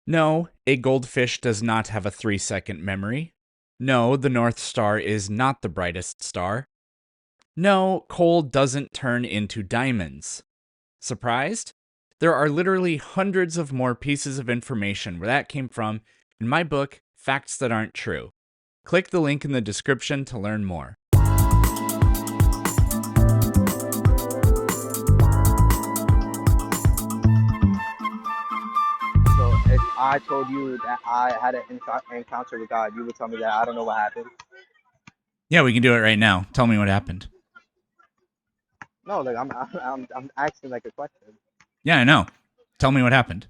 No, a goldfish does not have a 3-second memory. No, the North Star is not the brightest star. No, coal doesn't turn into diamonds. Surprised? There are literally hundreds of more pieces of information where that came from in my book, Facts That Aren't True. Click the link in the description to learn more. So if I told you that I had an encounter with God, you would tell me that I don't know what happened? Yeah, we can do it right now. Tell me what happened. No, like I'm asking like a question. Yeah, I know. Tell me what happened.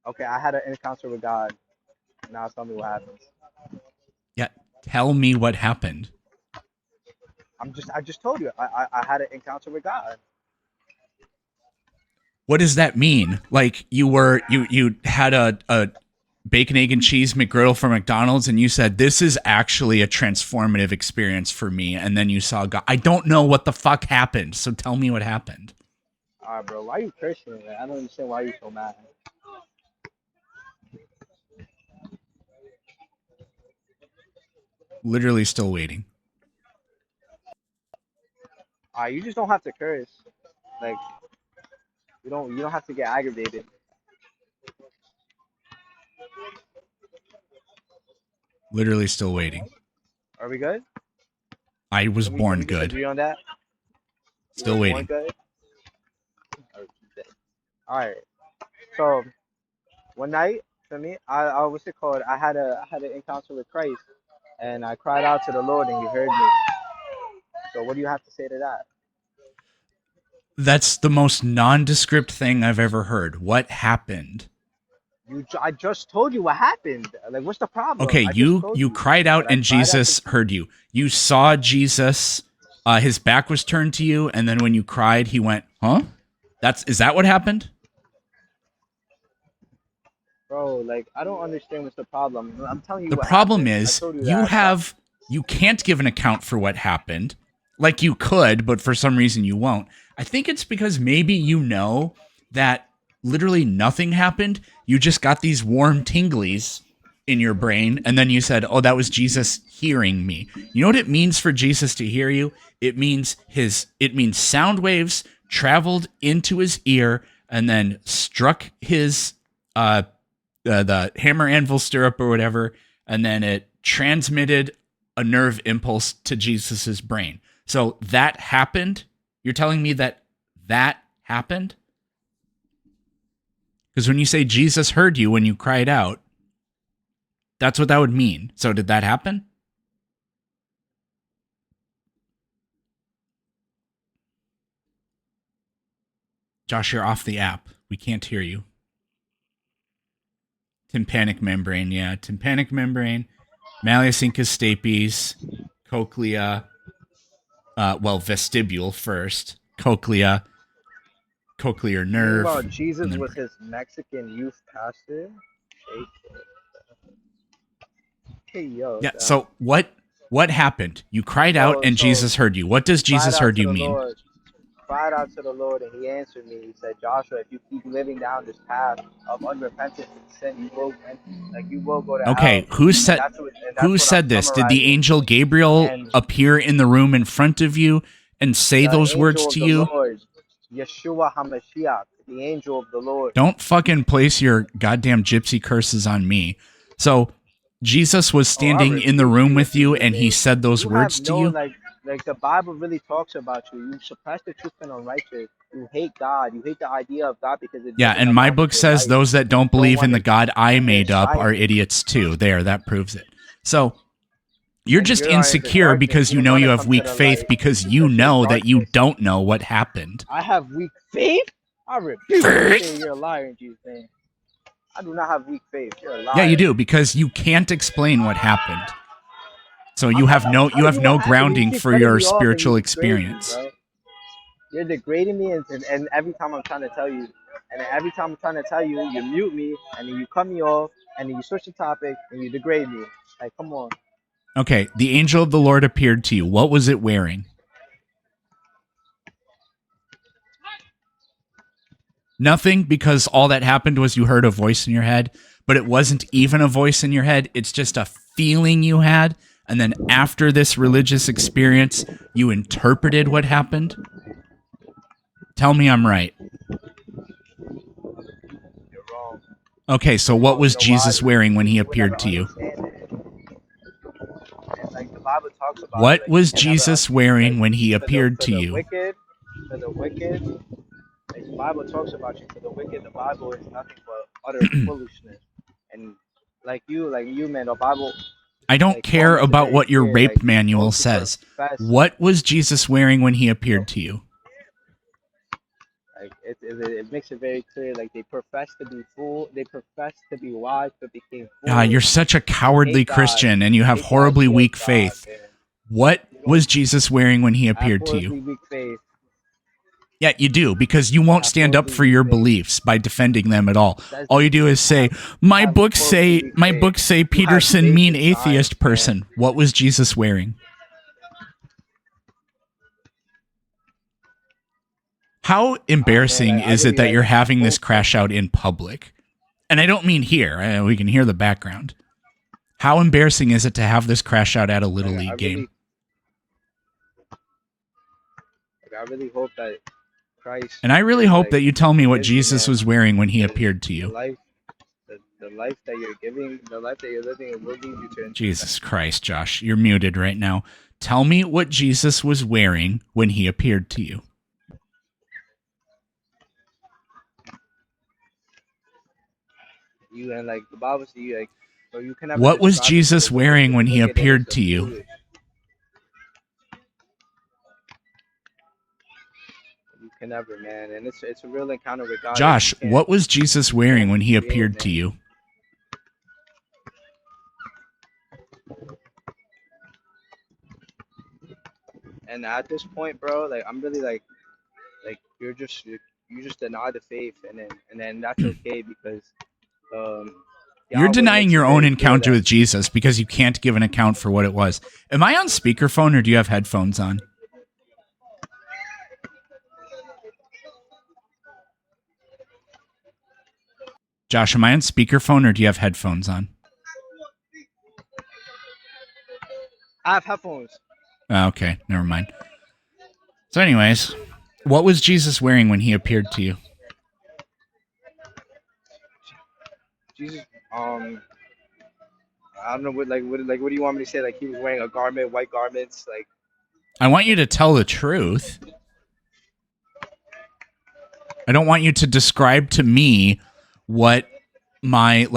Okay, I had an encounter with God. Now tell me what happens. Yeah, tell me what happened. I just told you I had an encounter with God. What does that mean? Like you had a bacon, egg, and cheese McGriddle from McDonald's, and you said, this is actually a transformative experience for me. And then you saw God. I don't know what the fuck happened. So tell me what happened. All right, bro. Why are you Christian? Man? I don't understand why you're so mad. Literally still waiting. All right, you just don't have to curse. Like you don't have to get aggravated. Literally still waiting. Are we good? I was born Can we just good. agree on that? Still waiting. Good? All right. So one night for me, I what's it called? I had an encounter with Christ, and I cried out to the Lord, and He heard me. So what do you have to say to that? That's the most nondescript thing I've ever heard. What happened? I just told you what happened. Like, what's the problem? Okay, I just told you cried out But I and cried out Jesus heard you. You saw Jesus. His back was turned to you, and then when you cried, he went, "Huh?" Is that what happened? Bro, like I don't understand what's the problem. I'm telling you The what problem happened. I is told you that. you can't give an account for what happened. Like you could, but for some reason you won't. I think it's because maybe you know that literally nothing happened. You just got these warm tinglies in your brain, and then you said, "Oh, that was Jesus hearing me." You know what it means for Jesus to hear you? It means sound waves traveled into his ear and then struck his the hammer anvil stirrup or whatever, and then it transmitted a nerve impulse to Jesus's brain. So that happened. You're telling me that happened? Because when you say Jesus heard you when you cried out, that's what that would mean. So did that happen? Josh, you're off the app. We can't hear you. Tympanic membrane, yeah. Tympanic membrane, malleus incus stapes, cochlea, vestibule first, cochlea, cochlear nerve. About Jesus was his Mexican youth pastor. Hey yo. Yeah. So what happened? You cried out and Jesus heard you. What does Jesus heard you mean? Cried out to the Lord and He answered me. He said, Joshua, if you keep living down this path of unrepentance and sin, you will go to hell. Okay, who said this? Did the angel Gabriel appear in the room in front of you and say those words to you? Lord, Yeshua HaMashiach, the angel of the Lord. Don't fucking place your goddamn gypsy curses on me. So Jesus was standing in the room with you and he said those words to you? Like the Bible really talks about you. You suppress the truth and unrighteous. You hate God. You hate the idea of God because it. Yeah, and my book says those that don't believe in the God I made up are idiots too. There, that proves it. So you're just insecure because you know you have weak faith because you know that you don't know what happened. I have weak faith? I rebuke you saying you're a liar in Jesus' name. I do not have weak faith. You're a liar. Yeah, you do, because you can't explain what happened. So you have no grounding for your spiritual experience. You're degrading me, and every time I'm trying to tell you, you mute me, and then you cut me off, and then you switch the topic, and you degrade me. Like, come on. Okay, the angel of the Lord appeared to you. What was it wearing? Nothing, because all that happened was you heard a voice in your head, but it wasn't even a voice in your head. It's just a feeling you had. And then after this religious experience, you interpreted what happened. Tell me I'm right. You're wrong. Okay, so You're what wrong. was You know why? Jesus wearing when he You will never appeared to you? understand it. And like the Bible talks about it, What like you was can never Jesus like wearing when he appeared for to the you? wicked, for the wicked, like the Bible talks about you. For the wicked, the Bible is nothing but utter foolishness. And like you, man, the Bible I don't like Paul care makes it about very what your clear. Like rape manual those who says. profess, What was Jesus wearing when he appeared so, to you? like it makes it very clear. Like they profess to be they profess to be wise, but became You're foolish. such a They cowardly hate God. Christian and you They have hate the horribly idea of weak God, faith. man. What You don't. was Jesus wearing when he I have appeared to you? horribly weak faith. Yeah, you do, because you I won't have stand up horribly for weak your faith. beliefs by defending them at all. That's All you do is I say, have "My I have books horribly say, weak my faith. books say You have Peterson faith mean in science, atheist man. person." What was Jesus wearing? How Man, embarrassing I is it really that you're I having this hope like crash out in public? And I don't mean here. We can hear the background. How embarrassing is it to have this crash out at a Little I League game? I really hope that Christ And I really hope like that you tell me what forgives me, Jesus man, was wearing when he because appeared to the you. life the life that you're giving, the life that you're living, it will lead you to Jesus introspection. Christ, Josh, you're muted right now. Tell me what Jesus was wearing when he appeared to you. You and like the Bible says you like so you can never What was describe it to Jesus wearing the when he wicked it is appeared a to you? foolish. You can never, man, and it's a real encounter with God. Like Josh, what was Jesus you wearing can't when he create it, appeared to man. you? And at this point, bro, like I'm really like you just deny the faith, and then that's okay because um You're Yahweh denying makes it your own very clear encounter that with Jesus because you can't give an account for what it was. Am I on speakerphone or do you have headphones on? Josh, am I on speakerphone or do you have headphones on? I have headphones. Okay, never mind. So anyways, what was Jesus wearing when he appeared to you? Jesus, I don't know what do you want me to say? Like he was wearing a garment, white garments, like I want you to tell the truth. I don't want you to describe to me what my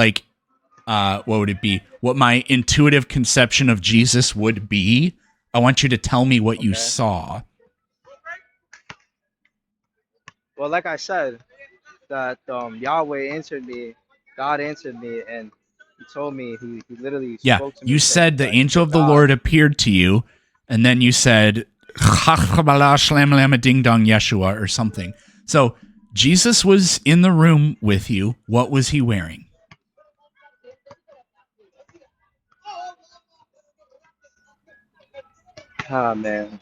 what would it be? What my intuitive conception of Jesus would be. I want you to tell me what you okay. saw. Well, like I said, that Yahweh answered me, God answered me, and he told me he literally Yeah, spoke to me. you said the He angel said of the God. Lord appeared to you, and then you said ding dong Yeshua or something. So Jesus was in the room with you. What was he wearing? Ah man,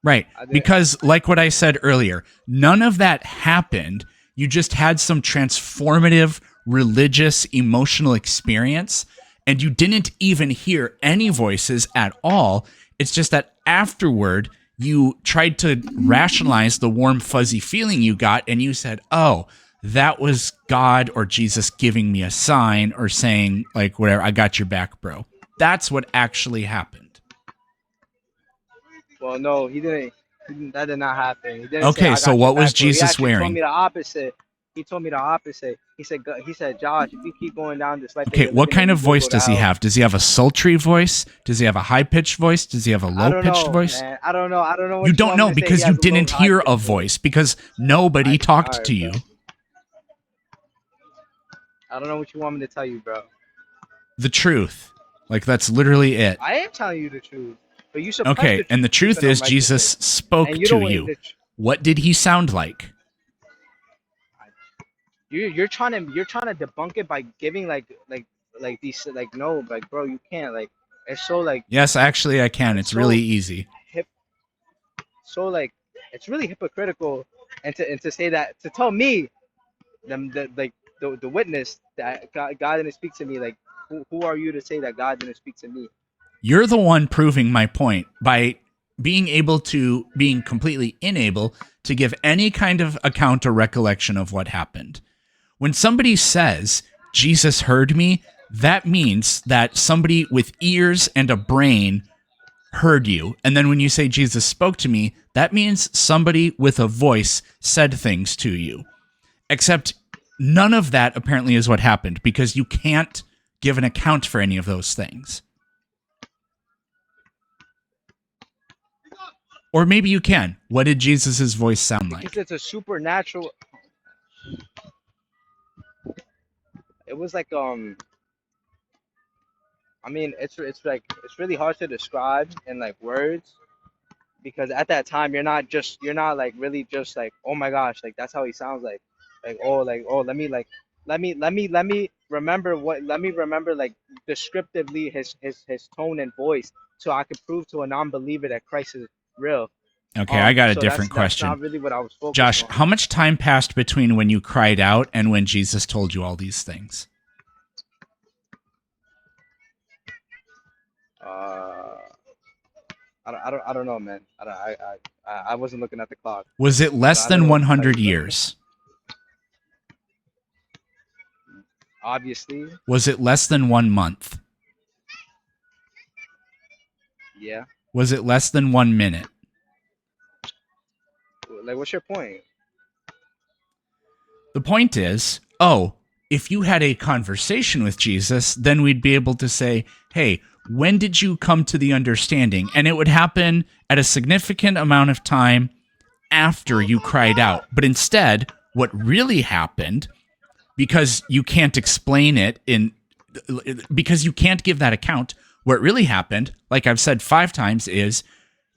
Right. I did. Because, like what I said earlier, none of that happened. You just had some transformative religious emotional experience, and you didn't even hear any voices at all. It's just that afterward, you tried to rationalize the warm, fuzzy feeling you got, and you said, oh, that was God or Jesus giving me a sign or saying, like, whatever, I got your back, bro. That's what actually happened. Well, no, he didn't. That did not happen. He didn't say Okay, I so got your what was back, bro. He Jesus actually told wearing? me the opposite. He told me the opposite. He said, Josh, if you keep going down this life that Okay, you're what living in, kind you of will voice go to does he hell. have? Does he have a sultry voice? Does he have a high-pitched voice? Does he have a I don't low-pitched know, voice? man. I don't know. I don't know You what you don't want me know to say. He because you has a low, didn't high hear pitched a voice. voice because nobody All talked right, to bro. you. I don't know what you want me to tell you, bro. The truth. Like, that's literally it. I am telling you the truth, but you suppress the Okay, and the truth truth in is Jesus unrighteousness, spoke and you to don't want you. the. What did he sound like? You're trying to debunk it by giving like these like no like bro you can't like it's so like Yes, actually, I can. it's It's really so easy. hip so like it's really hypocritical and to say that to tell me the witness that God didn't speak to me. Like, who are you to say that God didn't speak to me? You're the one proving my point by being completely unable to give any kind of account or recollection of what happened. When somebody says, Jesus heard me, that means that somebody with ears and a brain heard you. And then when you say Jesus spoke to me, that means somebody with a voice said things to you. Except none of that apparently is what happened, because you can't give an account for any of those things. Or maybe you can. What did Jesus' voice sound like? Because it's a supernatural. It was like I mean, it's really hard to describe in like words, because at that time you're not like really just like, oh my gosh, like that's how he sounds like, oh, let me remember like descriptively his tone and voice, so I could prove to a non-believer that Christ is real. Okay, I got a So different that's question. not really what I was focused Josh, on. how much time passed between when you cried out and when Jesus told you all these things? I don't know, man. I wasn't looking at the clock. Was it less I don't than know what to tell 100 you, brother. years? Obviously, Was it less than 1 month? yeah. Was it less than 1 minute? Like, what's your point? The point is, if you had a conversation with Jesus, then we'd be able to say, hey, when did you come to the understanding? And it would happen at a significant amount of time after you cried out. But instead, what really happened, because you can't explain it because you can't give that account, what really happened, like I've said 5 times, is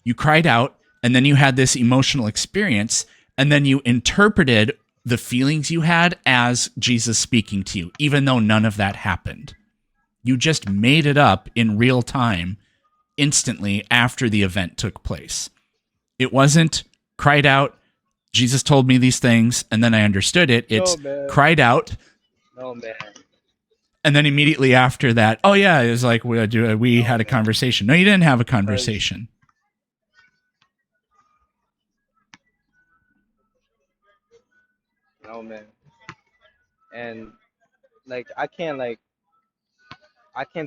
you cried out and then you had this emotional experience and then you interpreted the feelings you had as Jesus speaking to you, even though none of that happened. You just made it up in real time, instantly after the event took place. It wasn't cried out, Jesus told me these things, and then I understood it. It's cried out. No, man. And then immediately after that, oh yeah, it was like we had a conversation. No, you didn't have a conversation. No, man. And like I can't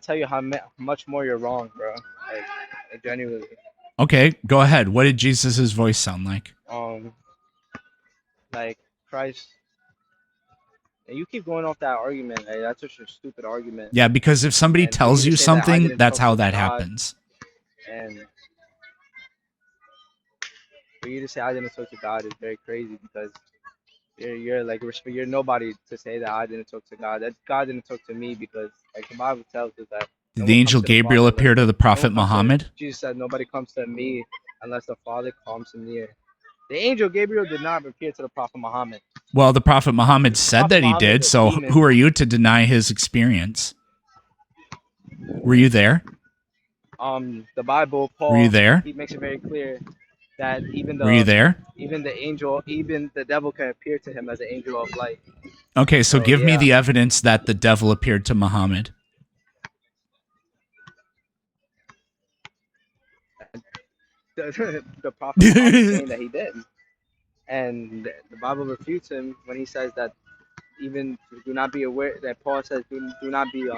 tell you how much more you're wrong, bro. Like genuinely. Okay, go ahead. What did Jesus' voice sound like? Like Christ. And you keep going off that argument. Like, that's just a stupid argument. Yeah, because if somebody tells you something, that's how that happens. And for you to say I didn't talk to God is very crazy, because you're nobody to say that I didn't talk to God. That God didn't talk to me, because like the Bible tells us that. Did the angel Gabriel appear to the prophet Muhammad? Jesus said, nobody comes to me unless the Father comes near. The angel Gabriel did not appear to the prophet Muhammad. Well, the prophet Muhammad said that he did, so who are you to deny his experience? Were you there? The Bible, Paul, were you there? He makes it very clear that were you there? Even the devil can appear to him as an angel of light. Okay, so give me the evidence that the devil appeared to Muhammad. The prophet Muhammad is saying that he did. And the Bible refutes him when he says that even do not be aware, that Paul says do not be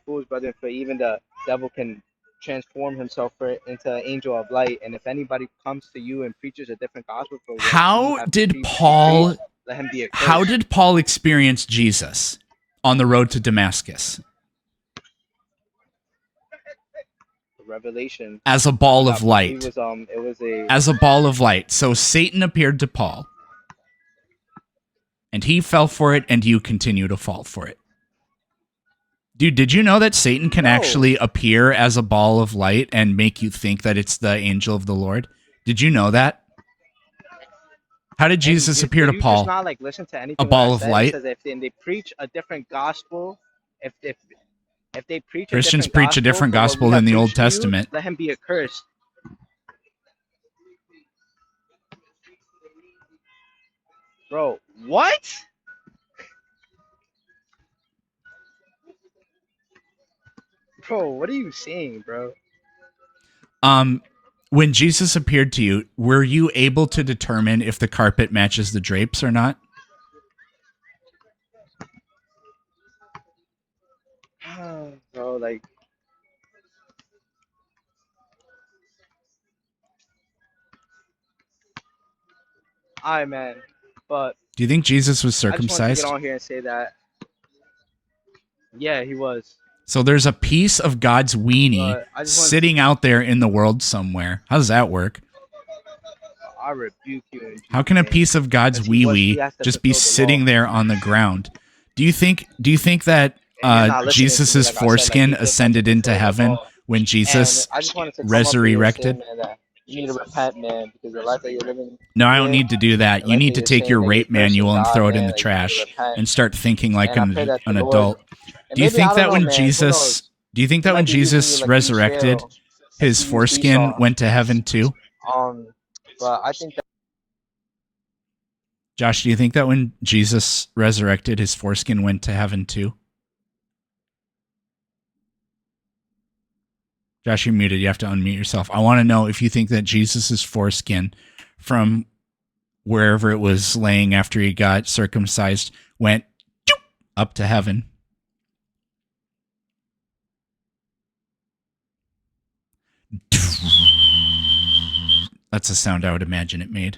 fools, brother, for even the devil can transform himself into an angel of light. And if anybody comes to you and preaches a different gospel for how did Paul let him be accursed. How did Paul experience Jesus on the road to Damascus? Revelation, as a ball of light. As a ball of light. So Satan appeared to Paul, and he fell for it, and you continue to fall for it. Dude, did you know that Satan can actually appear as a ball of light and make you think that it's the angel of the Lord? Did you know that? How did Jesus appear to Paul? Just not like listen to anything a ball of light. It says if they preach a different gospel, if they preach Christians preach a different gospel than the Old Testament. Let him be accursed. Bro, what? Bro, what are you saying, bro? When Jesus appeared to you, were you able to determine if the carpet matches the drapes or not? Bro, like, alright, man. But Do you think Jesus was I just wanted to get circumcised? on here and say that, yeah, he was. So there's a piece of God's weenie But I just want sitting out there in the world somewhere. How does that work? I rebuke you in How Jesus' can a name. piece of God's Because wee he wee has to just be fulfill the law. sitting there on the ground? Do you think that And you're not listening to me, Jesus's like I said, like he foreskin just has to ascended into fulfill the heaven law. when And Jesus I just wanted to come up here and say, resurrected? man, that you need to repent, man, because the life that you're living No, I don't here, need to do that. the You life need that to you're take saying your that you're rape cursing manual and God, throw it in man, the like you need to trash repent. and start thinking like And I pray that an the Lord, adult. and Do you maybe, I think don't that know, when man, who knows? He might be using you Jesus like Esau, resurrected, like his he used foreskin Esau. went to heaven too? But I think that Josh, do you think that when Jesus resurrected, his foreskin went to heaven too? Josh, you're muted. You have to unmute yourself. I want to know if you think that Jesus's foreskin from wherever it was laying after he got circumcised went up to heaven. That's the sound I would imagine it made.